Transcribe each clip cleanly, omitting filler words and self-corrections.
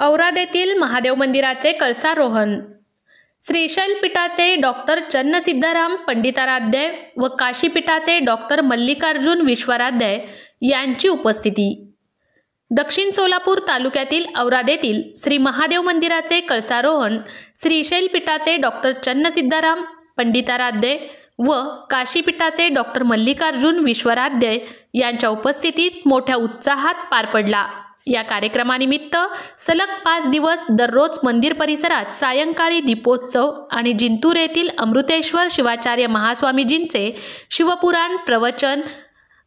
औराद येथील महादेव मंदिराचे कळसारोहण. श्रीशैल पीठाचे डॉक्टर चन्नसिद्धराम पंडिताराध्य व काशी पीठाचे डॉक्टर मल्लिकार्जुन विश्वराध्य यांची उपस्थिती. दक्षिण सोलापूर तालुक्यातील औराद येथील श्री महादेव मंदिराचे कळसारोहण श्रीशैल पीठाचे डॉक्टर चन्नसिद्धराम पंडिताराध्य व काशी पीठाचे डॉक्टर मल्लिकार्जुन विश्वराध्य यांच्या उपस्थितीत मोठ्या उत्साहात पार पडला. या कार्यक्रमानिमित्त सलग 5 दिवस दररोज मंदिर परिसरात सायंकाळी दीपोत्सव आणि जिंतूर येथील अमृतेश्वर शिवाचार्य महास्वामीजींचे शिवपुराण प्रवचन,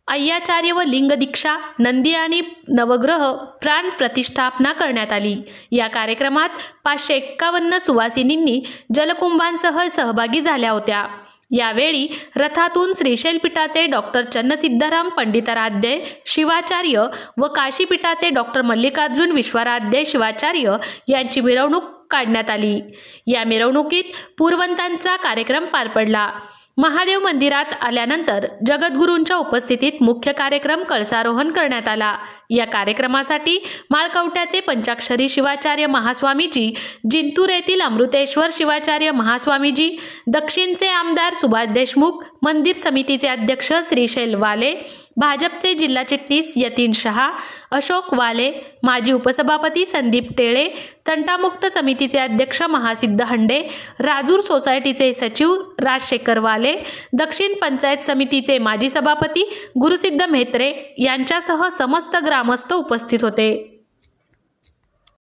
अय्याचार्य व लिंग दीक्षा, नंदी आणि नवग्रह प्राण प्रतिष्ठापना करण्यात आली. या कार्यक्रमात 551 सुवासिनींनी जलकुंभांसह सहभागी झाल्या होत्या. यावेळी रथातून श्रीशैल पीठाचे डॉक्टर चन्नसिद्धराम पंडिताराध्य शिवाचार्य व काशी पीठाचे डॉक्टर मल्लिकार्जुन विश्वराध्य शिवाचार्य यांची मिरवणूक काढण्यात आली. या मिरवणुकीत पूर्वंतांचा कार्यक्रम पार पडला. महादेव मंदिरात आल्यानंतर जगद्गुरूंच्या उपस्थितीत मुख्य कार्यक्रम कळसारोहण करण्यात आला. या कार्यक्रमासाठी माळकवट्याचे पंचाक्षरी शिवाचार्य महास्वामीजी, जिंतूर येथील अमृतेश्वर शिवाचार्य महास्वामीजी, दक्षिणचे आमदार सुभाष देशमुख, मंदिर समितीचे अध्यक्ष श्रीशैल वाले, भाजपचे जिल्हा चिटणीस यतीन शहा, अशोक वाले, माजी उपसभापती संदीप टेळे, तंटामुक्त समितीचे अध्यक्ष महासिद्ध हंडे, राजूर सोसायटीचे सचिव राजशेखर वाले, दक्षिण पंचायत समितीचे माजी सभापती गुरुसिद्ध म्हेत्रे यांच्यासह समस्त ग्रामस्थ उपस्थित होते.